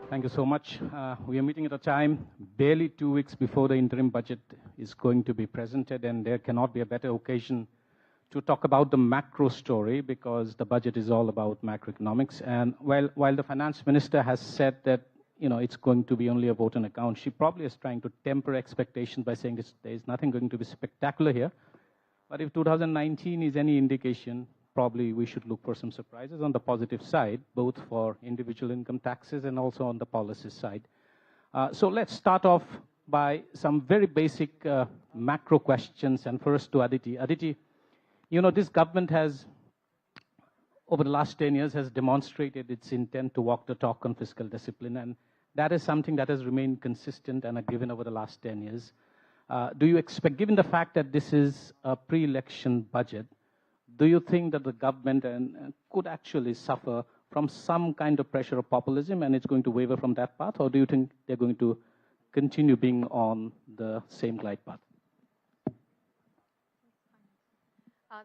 Thank you so much. We are meeting at a time barely 2 weeks before the interim budget is going to be presented, and there cannot be a better occasion to talk about the macro story because the budget is all about macroeconomics. And while the finance minister has said that it's going to be only a vote on account, she probably is trying to temper expectations by saying there is nothing going to be spectacular here. But if 2019 is any indication, probably we should look for some surprises on the positive side, both for individual income taxes and also on the policy side. So let's start off by some very basic macro questions. And first to Aditi. Aditi, this government has, over the last 10 years, has demonstrated its intent to walk the talk on fiscal discipline. And that is something that has remained consistent and a given over the last 10 years. Do you expect, given the fact that this is a pre-election budget, do you think that the government could actually suffer from some kind of pressure of populism and it's going to waver from that path? Or do you think they're going to continue being on the same glide path?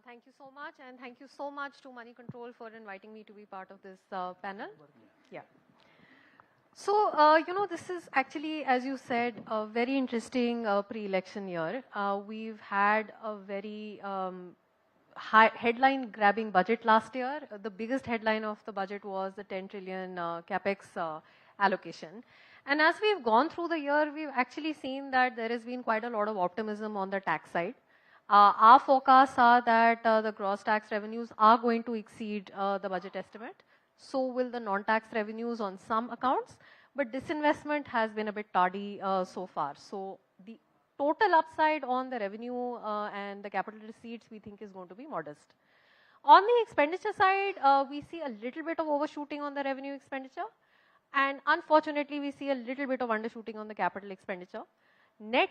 Thank you so much, and thank you so much to Moneycontrol for inviting me to be part of this panel. Yeah. So, this is actually, as you said, a very interesting pre-election year. We've had a very high headline-grabbing budget last year. The biggest headline of the budget was the 10 trillion capex allocation. And as we've gone through the year, we've actually seen that there has been quite a lot of optimism on the tax side. Our forecasts are that the gross tax revenues are going to exceed the budget estimate. So will the non-tax revenues on some accounts. But disinvestment has been a bit tardy so far. So the total upside on the revenue and the capital receipts we think is going to be modest. On the expenditure side, we see a little bit of overshooting on the revenue expenditure. And unfortunately, we see a little bit of undershooting on the capital expenditure. Net,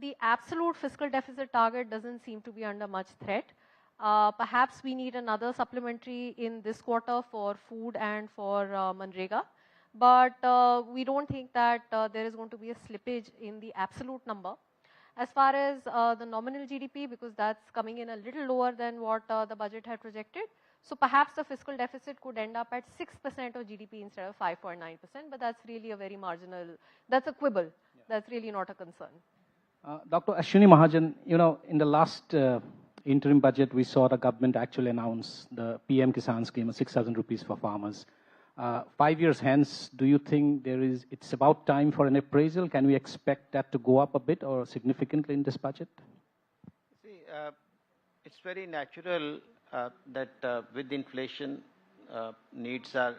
the absolute fiscal deficit target doesn't seem to be under much threat. Perhaps we need another supplementary in this quarter for food and for Manrega. But we don't think that there is going to be a slippage in the absolute number. As far as the nominal GDP, because that's coming in a little lower than what the budget had projected. So perhaps the fiscal deficit could end up at 6% of GDP instead of 5.9%, but that's really a very marginal, that's a quibble. Yeah. That's really not a concern. Dr. Ashwani Mahajan, in the last interim budget, we saw the government actually announce the PM Kisan Scheme of 6,000 rupees for farmers. 5 years hence, do you think it's about time for an appraisal? Can we expect that to go up a bit or significantly in this budget? See, it's very natural that with inflation, needs are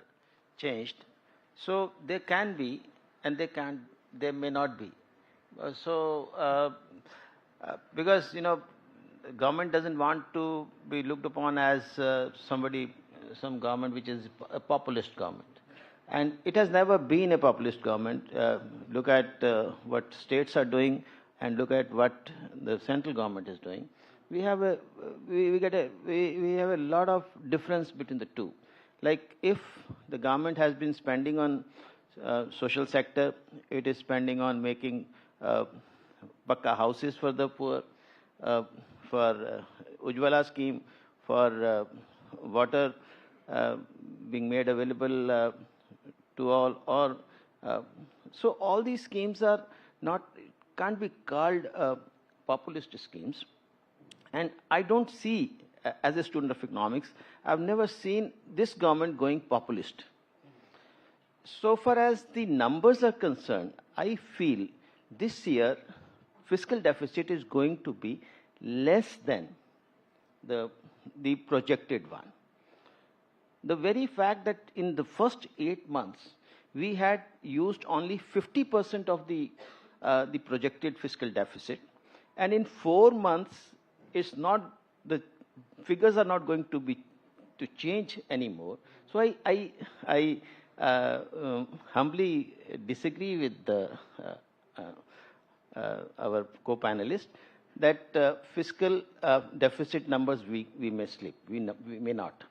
changed. So there can be, and there may not be. Because government doesn't want to be looked upon as some government which is a populist government. And it has never been a populist government. Look at what states are doing and look at what the central government is doing. We have a lot of difference between the two. Like if the government has been spending on social sector, it is spending on making pakka houses for the poor, for Ujjwala scheme, for water being made available to all, or so all these schemes are can't be called populist schemes. And I don't see, as a student of economics, I've never seen this government going populist. So far as the numbers are concerned, I feel this year fiscal deficit is going to be less than the projected one. The very fact that in the first 8 months, we had used only 50% of the projected fiscal deficit, and in 4 months, the figures are not going to change anymore. So I humbly disagree with our co-panelist that fiscal deficit numbers we may slip, we may not.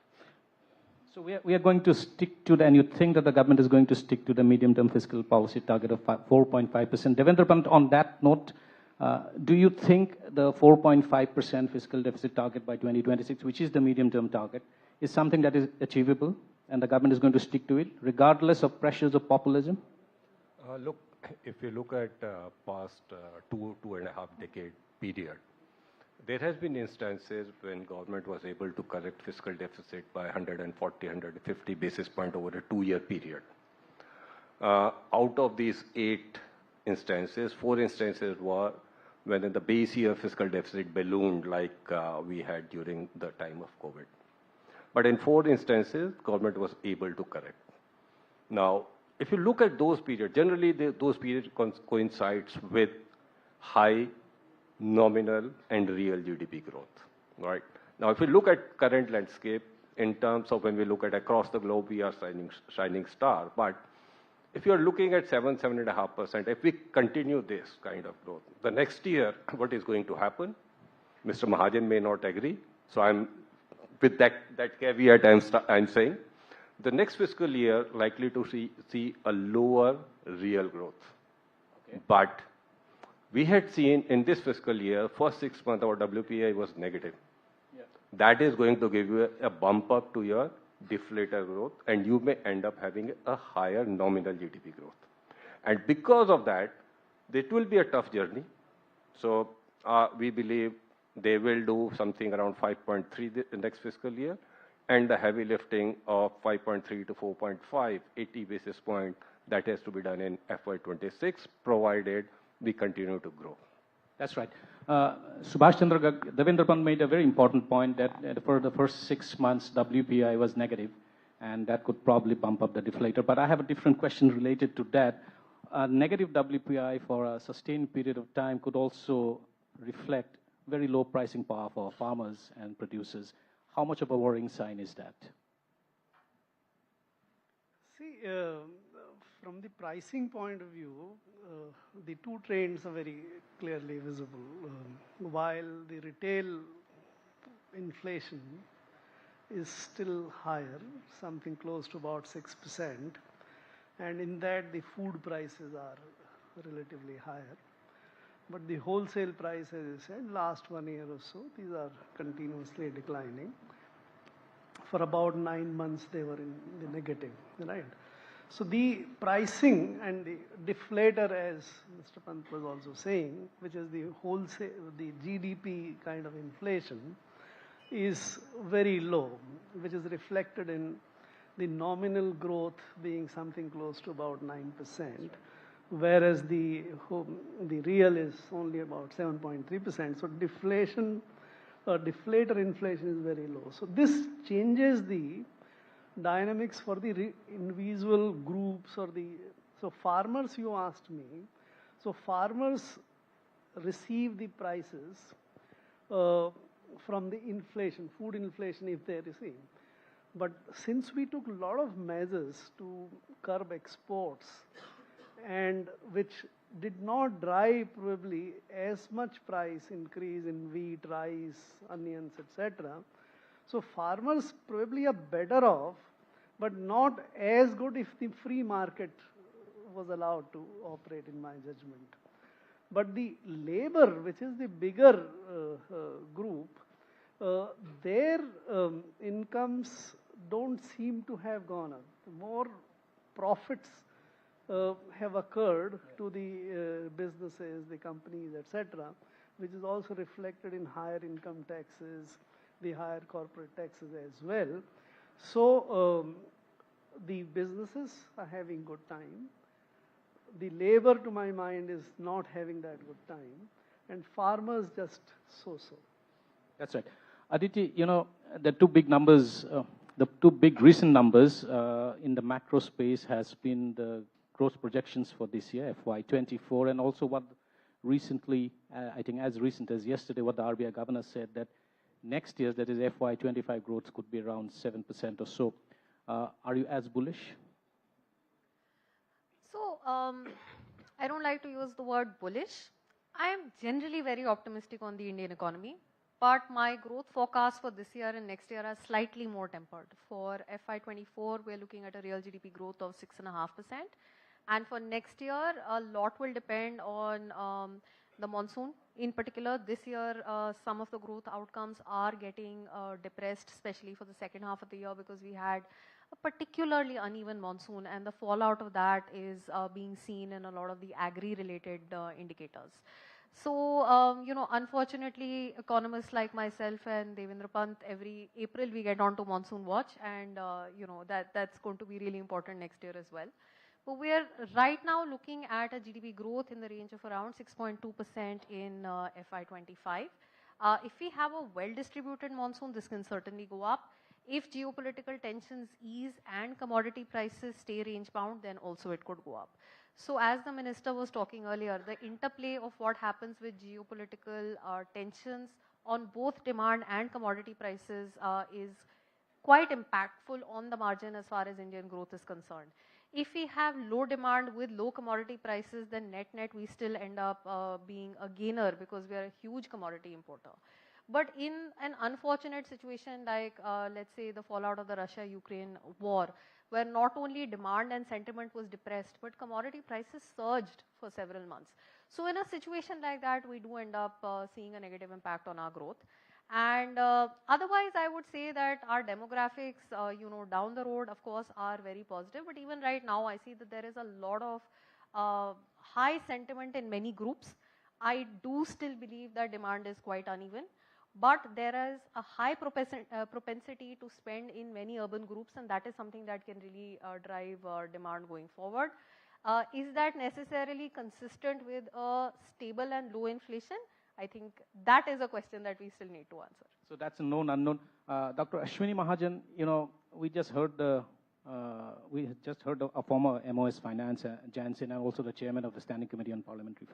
So we are going to stick to and you think that the government is going to stick to the medium-term fiscal policy target of 4.5%. Devendra Pant, on that note, do you think the 4.5% fiscal deficit target by 2026, which is the medium-term target, is something that is achievable? and the government is going to stick to it, regardless of pressures of populism? Look, if you look at past 2.5 decade period, there has been instances when government was able to correct fiscal deficit by 140, 150 basis point over a 2-year period. Out of these 8 instances, 4 instances were when in the base year fiscal deficit ballooned like we had during the time of COVID. But in 4 instances, government was able to correct. Now, if you look at those periods, generally those periods coincides with high nominal and real GDP growth, right? Now, if you look at current landscape, in terms of when we look at across the globe, we are shining star. But if you're looking at 7.5%, if we continue this kind of growth, the next year, what is going to happen? Mr. Mahajan may not agree. So I'm, with that caveat, I'm saying, the next fiscal year likely to see a lower real growth. Okay. But we had seen in this fiscal year, first 6 months, our WPI was negative. Yeah. That is going to give you a bump up to your deflator growth, and you may end up having a higher nominal GDP growth. And because of that, it will be a tough journey. So we believe they will do something around 5.3 the next fiscal year, and the heavy lifting of 5.3 to 4.5, 80 basis point, that has to be done in FY26, provided we continue to grow. That's right. Subhash Chandra Devendra Pant made a very important point that for the first 6 months, WPI was negative, and that could probably bump up the deflator. But I have a different question related to that. Negative WPI for a sustained period of time could also reflect very low pricing power for farmers and producers. How much of a worrying sign is that? See, from the pricing point of view, the 2 trends are very clearly visible. While the retail inflation is still higher, something close to about 6%, and in that the food prices are relatively higher. But the wholesale price, as I said, last 1 year or so, these are continuously declining. For about 9 months, they were in the negative, right? So the pricing and the deflator, as Mr. Pant was also saying, which is the wholesale, the GDP kind of inflation, is very low, which is reflected in the nominal growth being something close to about 9%. Whereas the real is only about 7.3%. So deflator inflation is very low. So this changes the dynamics for the individual groups or so farmers, you asked me. So farmers receive the prices from the inflation, food inflation if they receive. But since we took a lot of measures to curb exports, and which did not drive probably as much price increase in wheat, rice, onions, etc. So farmers probably are better off, but not as good if the free market was allowed to operate, in my judgment. But the labor, which is the bigger group, their incomes don't seem to have gone up. More profits have occurred to the businesses, the companies, etc., which is also reflected in higher income taxes, the higher corporate taxes as well. So the businesses are having good time. The labor, to my mind, is not having that good time, and farmers just so-so. That's right. Aditi, you know, the 2 big numbers, the 2 big recent numbers in the macro space has been the growth projections for this year, FY24, and also what recently, I think as recent as yesterday, what the RBI governor said that next year, that is FY25 growth could be around 7% or so. Are you as bullish? So, I don't like to use the word bullish. I am generally very optimistic on the Indian economy, but my growth forecast for this year and next year are slightly more tempered. For FY24, we're looking at a real GDP growth of 6.5%. And for next year, a lot will depend on the monsoon. In particular, this year, some of the growth outcomes are getting depressed, especially for the second half of the year, because we had a particularly uneven monsoon, and the fallout of that is being seen in a lot of the agri-related indicators. So, unfortunately, economists like myself and Devendra Pant, every April we get onto monsoon watch, and that's going to be really important next year as well. But we are right now looking at a GDP growth in the range of around 6.2% in FY25. If we have a well-distributed monsoon, this can certainly go up. If geopolitical tensions ease and commodity prices stay range-bound, then also it could go up. So as the minister was talking earlier, the interplay of what happens with geopolitical tensions on both demand and commodity prices is quite impactful on the margin as far as Indian growth is concerned. If we have low demand with low commodity prices, then net-net we still end up being a gainer because we are a huge commodity importer. But in an unfortunate situation like, let's say, the fallout of the Russia-Ukraine war, where not only demand and sentiment was depressed, but commodity prices surged for several months. So in a situation like that, we do end up seeing a negative impact on our growth. And otherwise, I would say that our demographics, down the road, of course, are very positive. But even right now, I see that there is a lot of high sentiment in many groups. I do still believe that demand is quite uneven. But there is a high propensity to spend in many urban groups, and that is something that can really drive demand going forward. Is that necessarily consistent with a stable and low inflation? I think that is a question that we still need to answer. So that's a known unknown. Dr. Ashwani Mahajan, we just heard a former MOS Finance, Jansen, and also the chairman of the Standing Committee on Parliamentary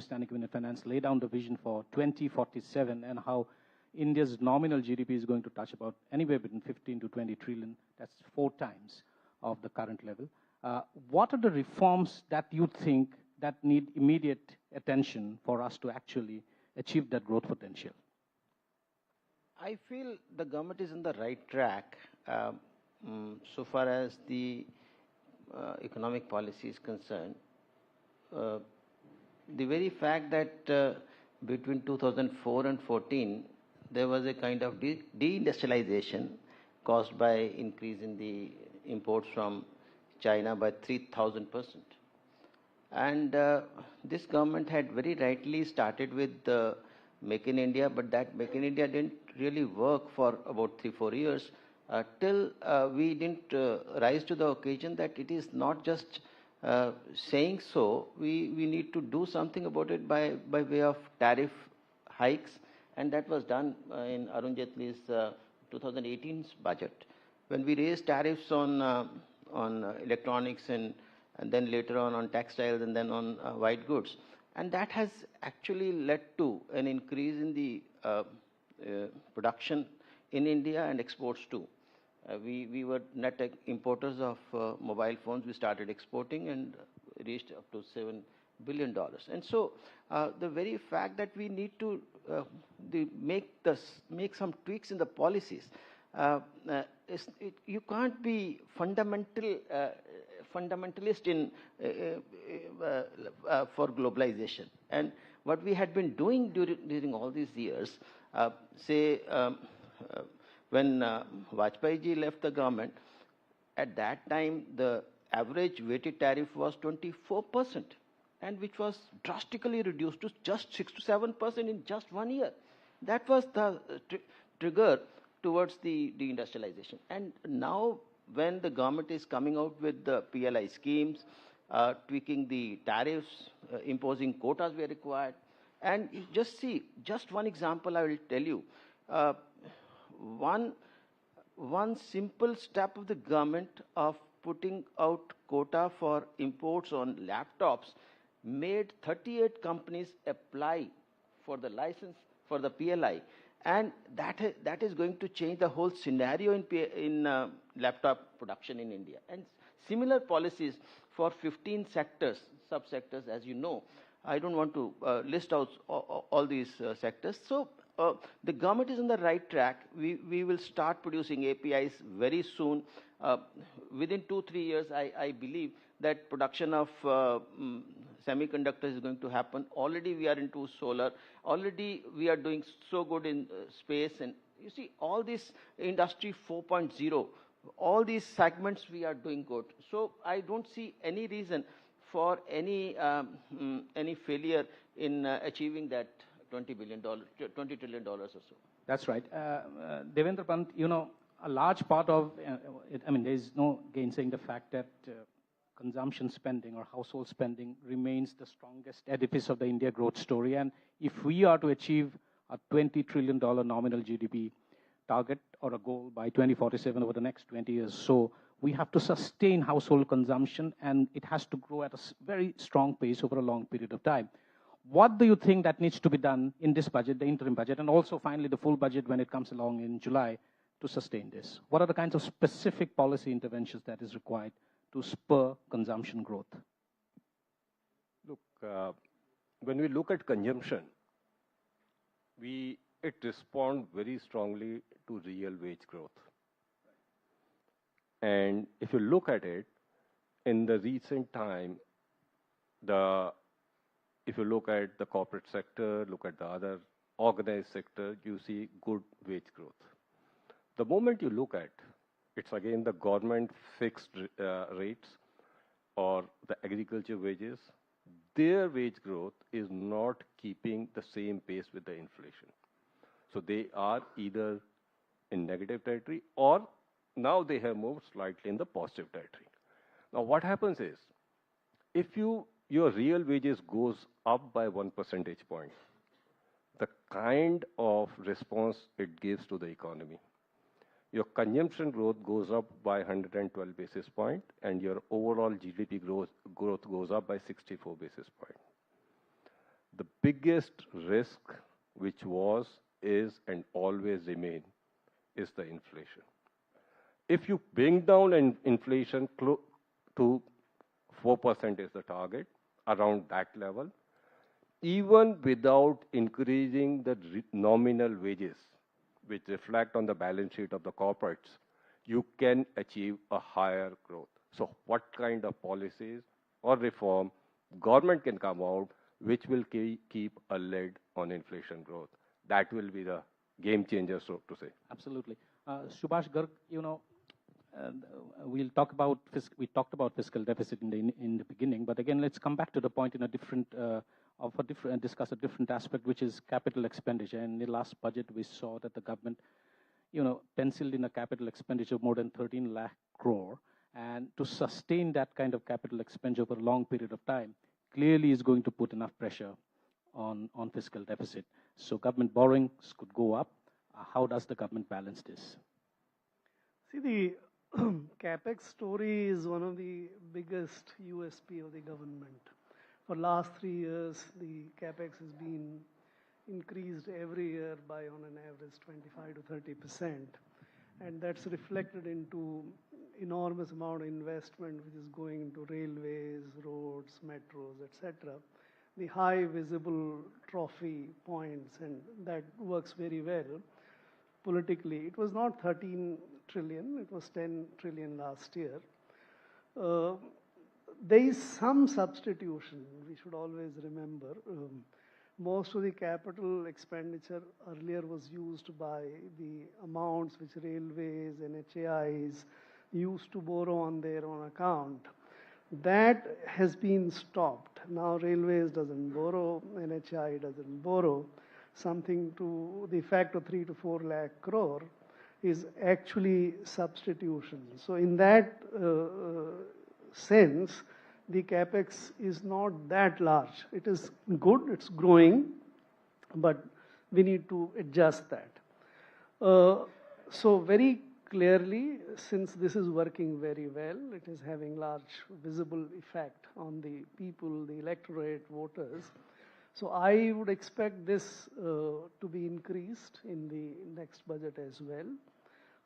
Standing Committee on Finance lay down the vision for 2047 and how India's nominal GDP is going to touch about anywhere between 15 to 20 trillion. That's 4 times of the current level. What are the reforms that you think that need immediate attention for us to actually achieve that growth potential? I feel the government is on the right track so far as the economic policy is concerned. The very fact that between 2004 and 14, there was a kind of deindustrialization caused by increase in the imports from China by 3,000%. And this government had very rightly started with Make in India, but that Make in India didn't really work for about 3-4 years till we didn't rise to the occasion that it is not just saying so, we need to do something about it by way of tariff hikes, and that was done in Arun Jaitley's 2018's budget. When we raised tariffs on electronics and then later on textiles and then on white goods. And that has actually led to an increase in the production in India and exports too. We were net importers of mobile phones. We started exporting and reached up to $7 billion. And so the very fact that we need to make some tweaks in the policies, you can't be fundamentalist in for globalization. And what we had been doing during all these years, when Vajpayee ji left the government, at that time the average weighted tariff was 24%, and which was drastically reduced to just 6 to 7% in just 1 year. That was the trigger towards the deindustrialization. And now when the government is coming out with the PLI schemes, tweaking the tariffs, imposing quotas where required, and you just see, just one example I will tell you. One simple step of the government of putting out quota for imports on laptops made 38 companies apply for the license for the PLI. And that is going to change the whole scenario in laptop production in India. And similar policies for 15 sectors, subsectors, as you know. I don't want to list out all these sectors. So the government is on the right track. We will start producing APIs very soon. Within 2-3 years, I believe that production of semiconductors is going to happen. Already we are into solar. Already we are doing so good in space. And you see, all this industry 4.0 All these segments we are doing good. So I don't see any reason for any failure in achieving that $20 trillion or so. That's right. Devendra Pant, you know, a large part of it, I mean, there is no gainsaying the fact that consumption spending or household spending remains the strongest edifice of the India growth story. And if we are to achieve a $20 trillion nominal GDP target or a goal by 2047 over the next 20 years, so we have to sustain household consumption, and it has to grow at a very strong pace over a long period of time. What do you think that needs to be done in this budget, the interim budget, and also finally the full budget when it comes along in July to sustain this? What are the kinds of specific policy interventions that is required to spur consumption growth? Look, when we look at consumption, it responds very strongly to real wage growth. And if you look at it, in the recent time, if you look at the corporate sector, look at the other organized sector, you see good wage growth. The moment you look at, it's again the government fixed rates or the agriculture wages, their wage growth is not keeping the same pace with the inflation. So they are either in negative territory or now they have moved slightly in the positive territory. Now what happens is, if your real wages goes up by 1 percentage point, the kind of response it gives to the economy, your consumption growth goes up by 112 basis points, and your overall GDP growth goes up by 64 basis points. The biggest risk, which was, is, and always remain, is the inflation. If you bring down inflation to 4% is the target, around that level, even without increasing the nominal wages, which reflect on the balance sheet of the corporates, you can achieve a higher growth. So what kind of policies or reform government can come out which will keep a lid on inflation growth? That will be the game changer, so to say. Absolutely. Subhash Garg, you know, we talked about fiscal deficit in the beginning, but again, let's come back to the point in a different, discuss a different aspect, which is capital expenditure. In the last budget, we saw that the government, you know, penciled in a capital expenditure of more than 13 lakh crore, and to sustain that kind of capital expenditure over a long period of time, clearly is going to put enough pressure on fiscal deficit. So government borrowings could go up. How does the government balance this? See, the CapEx story is one of the biggest USP of the government. For last 3 years, the CapEx has been increased every year by on an average 25 to 30%. And that's reflected into enormous amount of investment which is going into railways, roads, metros, etc. The high visible trophy points, and that works very well politically. It was not 13 trillion, it was 10 trillion last year. There is some substitution, we should always remember. Most of the capital expenditure earlier was used by the amounts which railways and HAIs used to borrow on their own account. That has been stopped. Now railways doesn't borrow, NHI doesn't borrow. Something to the effect of 3 to 4 lakh crore is actually substitution. So in that sense, the capex is not that large. It is good, it's growing, but we need to adjust that. So very clearly, since this is working very well, it is having large visible effect on the people, the electorate, voters. So I would expect this to be increased in the next budget as well.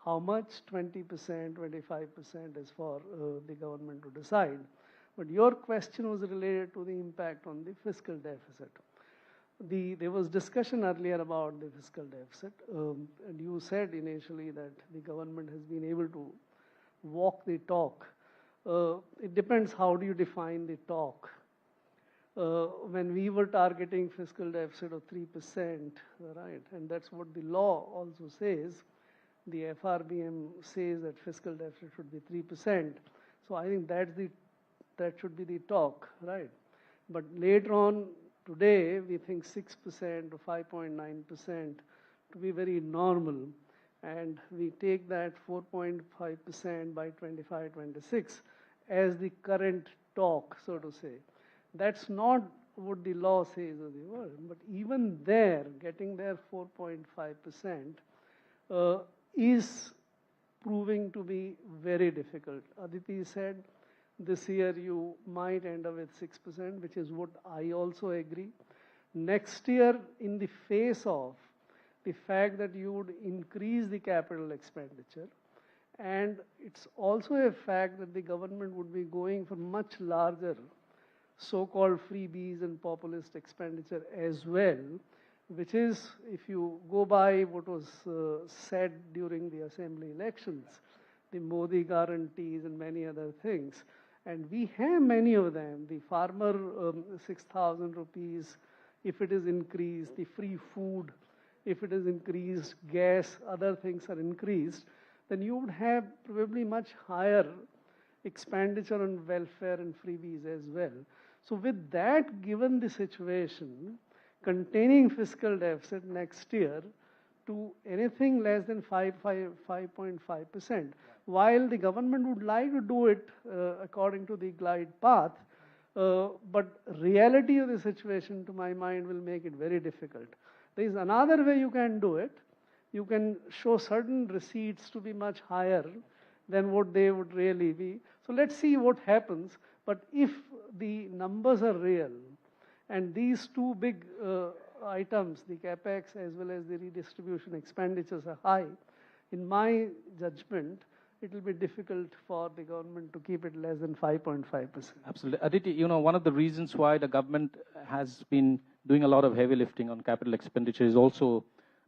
How much? 20%, 25% is for the government to decide. But your question was related to the impact on the fiscal deficit. There was discussion earlier about the fiscal deficit, and you said initially that the government has been able to walk the talk. It depends how do you define the talk. When we were targeting fiscal deficit of 3%, right, and that's what the law also says, The FRBM says that fiscal deficit should be 3%. So I think that should be the talk, right? But later on today, we think 6% to 5.9% to be very normal. And we take that 4.5% by 25-26 as the current talk, so to say. That's not what the law says of the world. But even there, getting there 4.5% is proving to be very difficult. Aditi said this year you might end up with 6%, which is what I also agree. Next year, in the face of the fact that you would increase the capital expenditure, and it's also a fact that the government would be going for much larger so-called freebies and populist expenditure as well, which is, if you go by what was said during the assembly elections, the Modi guarantees and many other things. And we have many of them. The farmer 6,000 rupees, if it is increased, the free food, if it is increased, gas, other things are increased, then you would have probably much higher expenditure on welfare and freebies as well. So with that, given the situation, containing fiscal deficit next year to anything less than 5.5%, while the government would like to do it according to the glide path, but reality of the situation, to my mind, will make it very difficult. There is another way you can do it. You can show certain receipts to be much higher than what they would really be. So let's see what happens. But if the numbers are real, and these two big items, the capex as well as the redistribution expenditures are high, in my judgment, it will be difficult for the government to keep it less than 5.5%. Absolutely. Aditi, one of the reasons why the government has been doing a lot of heavy lifting on capital expenditure is also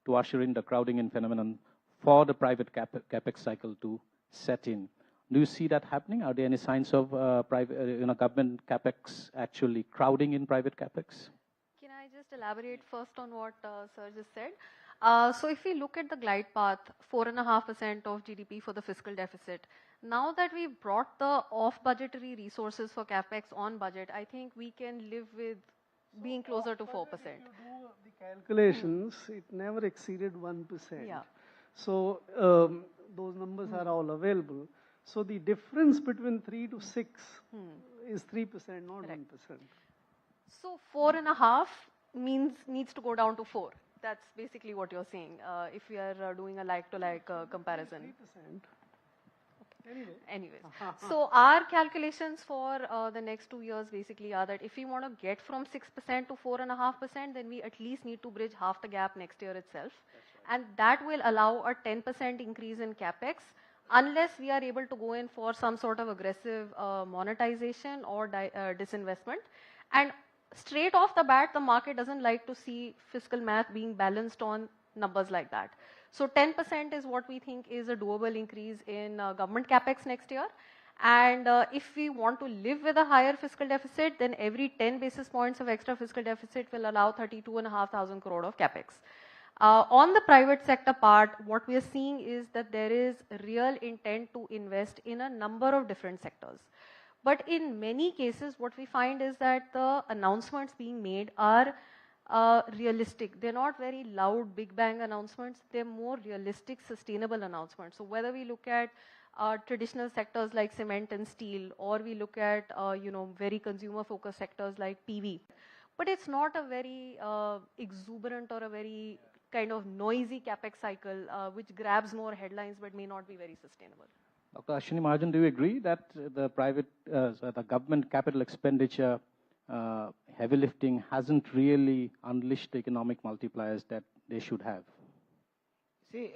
to usher in the crowding in phenomenon for the private capex cycle to set in. Do you see that happening? Are there any signs of government capex actually crowding in private capex? Can I just elaborate first on what Sir just said? So if we look at the glide path, 4.5% of GDP for the fiscal deficit, now that we've brought the off-budgetary resources for capex on budget, I think we can live with being closer to 4%. If you do the calculations, it never exceeded 1%. Yeah. So those numbers are all available. So the difference between 3 to 6 is 3%, not 1%. So 4.5 needs to go down to 4. That's basically what you're saying. If we are doing a like-to-like comparison. 3%. Anyways, so our calculations for the next 2 years basically are that if we want to get from 6% to 4.5%, then we at least need to bridge half the gap next year itself. And that will allow a 10% increase in capex, unless we are able to go in for some sort of aggressive monetization or disinvestment. And straight off the bat, the market doesn't like to see fiscal math being balanced on numbers like that. So 10% is what we think is a doable increase in government capex next year. And if we want to live with a higher fiscal deficit, then every 10 basis points of extra fiscal deficit will allow 32,500 crore of capex. On the private sector part, what we are seeing is that there is real intent to invest in a number of different sectors. But in many cases, what we find is that the announcements being made are realistic. They're not very loud, big bang announcements. They're more realistic, sustainable announcements. So whether we look at traditional sectors like cement and steel, or we look at very consumer-focused sectors like PV, but it's not a very exuberant or a very kind of noisy capex cycle, which grabs more headlines but may not be very sustainable. Dr. Ashwani Mahajan, do you agree that the government capital expenditure heavy lifting hasn't really unleashed the economic multipliers that they should have? See,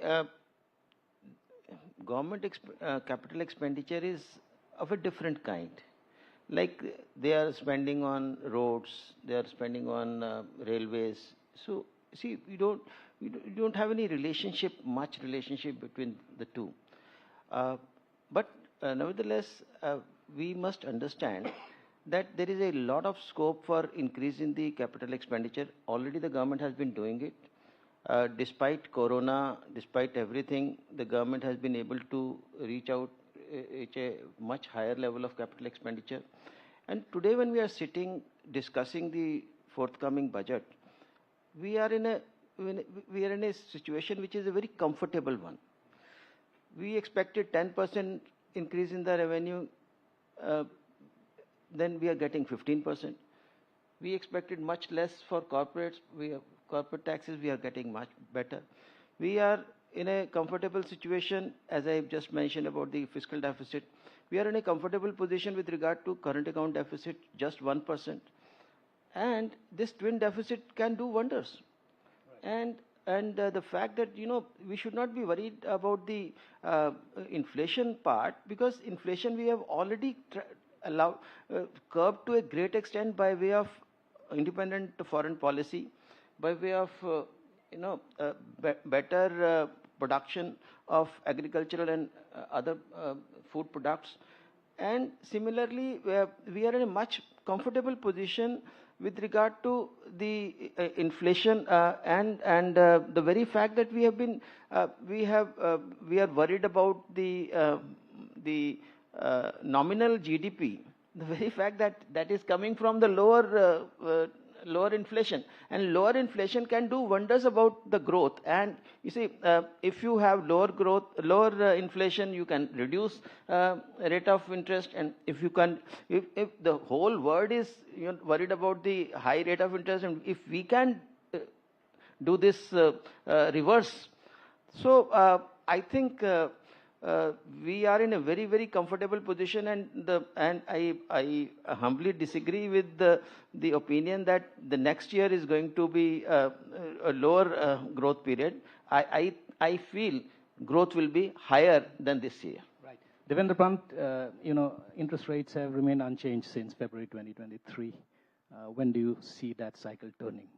government capital expenditure is of a different kind. Like they are spending on roads, they are spending on railways. So, see, we don't have any much relationship between the two. But nevertheless, we must understand that there is a lot of scope for increase in the capital expenditure. Already the government has been doing it. Despite Corona, despite everything, the government has been able to reach a much higher level of capital expenditure. And today when we are sitting discussing the forthcoming budget, we are in a situation which is a very comfortable one. We expected 10% increase in the revenue, then we are getting 15%. We expected much less for corporates. Corporate taxes, we are getting much better. We are in a comfortable situation, as I just mentioned about the fiscal deficit. We are in a comfortable position with regard to current account deficit, just 1%. And this twin deficit can do wonders. Right. And the fact that, we should not be worried about the inflation part, because inflation we have already curbed to a great extent by way of independent foreign policy, by way of better production of agricultural and other food products. And similarly, we are in a much comfortable position with regard to the inflation and the very fact that we are worried about the nominal GDP. The very fact that is coming from the lower inflation, and lower inflation can do wonders about the growth. And you see, if you have lower inflation, you can reduce rate of interest. And if the whole world is worried about the high rate of interest, and if we can do this reverse, so I think we are in a very, very comfortable position, and I humbly disagree with the opinion that the next year is going to be a lower growth period. I feel growth will be higher than this year. Right. Devendra Pant, interest rates have remained unchanged since February 2023. When do you see that cycle turning?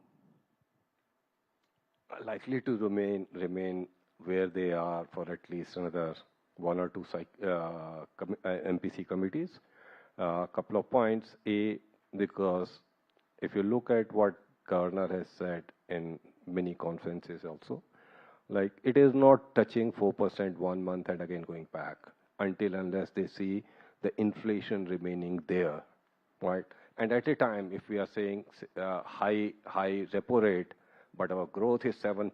Likely to remain where they are for at least another 1 or 2 MPC committees. A couple of points. A, because if you look at what Governor has said in many conferences also, like it is not touching 4% 1 month and again going back unless they see the inflation remaining there, right? And at a time, if we are saying high repo rate, but our growth is 7+,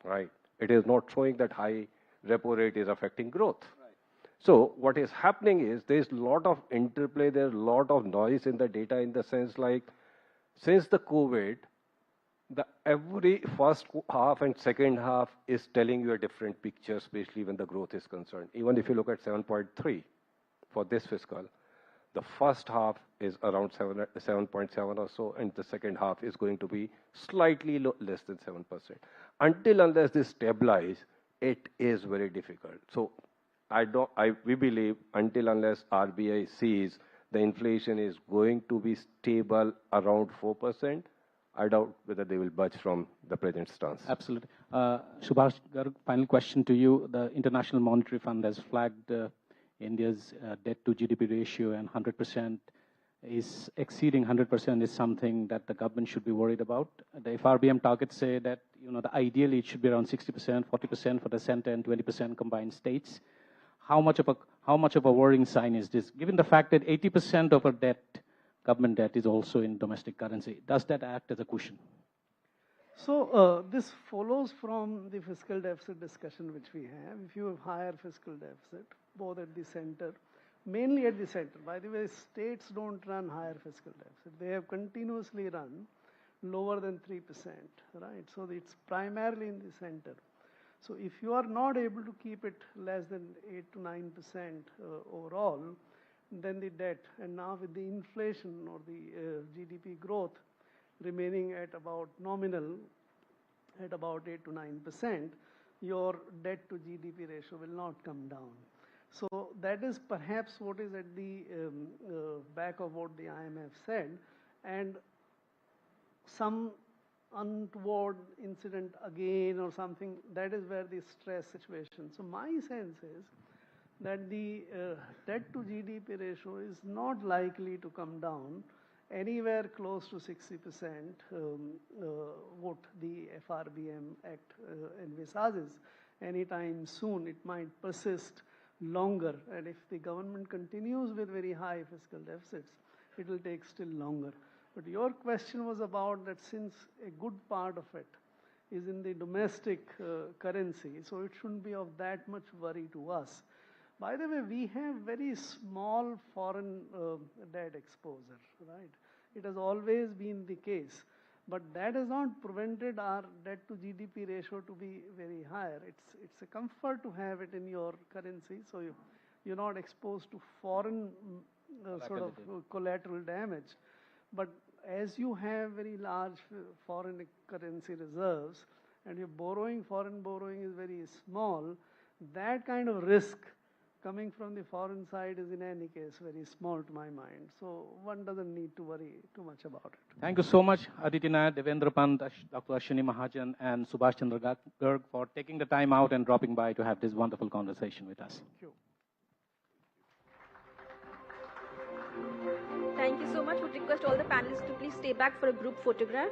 right? It is not showing that high repo rate is affecting growth. Right. So what is happening is there's a lot of interplay, there's a lot of noise in the data, in the sense like since the COVID, every first half and second half is telling you a different picture, especially when the growth is concerned. Even if you look at 7.3 for this fiscal, the first half is around 7.7 or so, and the second half is going to be slightly less than 7%. Unless they stabilize, it is very difficult. So we believe unless RBI sees the inflation is going to be stable around 4%, I doubt whether they will budge from the present stance. Absolutely. Subhash, final question to you. The International Monetary Fund has flagged India's debt to GDP ratio, and 100% is exceeding 100% is something that the government should be worried about. The FRBM targets say that ideally it should be around 60%, 40% for the center, and 20% combined states. How much of a worrying sign is this, given the fact that 80% of our debt, government debt, is also in domestic currency? Does that act as a cushion? So this follows from the fiscal deficit discussion which we have. If you have higher fiscal deficit, both at the center, mainly at the center. By the way, states don't run higher fiscal deficit. They have continuously run lower than 3%, right? So it's primarily in the center. So if you are not able to keep it less than 8 to 9% overall, then the debt, and now with the inflation or the GDP growth remaining at about nominal, at about 8 to 9%, your debt to GDP ratio will not come down. So that is perhaps what is at the back of what the IMF said, and some untoward incident again or something, that is where the stress situation. So my sense is that the debt to GDP ratio is not likely to come down anywhere close to 60% what the FRBM Act envisages anytime soon. It might persist longer, and if the government continues with very high fiscal deficits, it will take still longer. But your question was about that since a good part of it is in the domestic currency, so it shouldn't be of that much worry to us. By the way, we have very small foreign debt exposure, right? It has always been the case. But that has not prevented our debt to GDP ratio to be very higher. It's a comfort to have it in your currency, so you're not exposed to foreign sort of collateral damage. But as you have very large foreign currency reserves and your foreign borrowing is very small, that kind of risk coming from the foreign side is in any case very small to my mind. So one doesn't need to worry too much about it. Thank you so much, Aditi Nair, Devendra Pant, Dr. Ashwani Mahajan, and Subhash Chandra Garg for taking the time out and dropping by to have this wonderful conversation with us. Thank you. Thank you so much. Would request all the panelists to please stay back for a group photograph.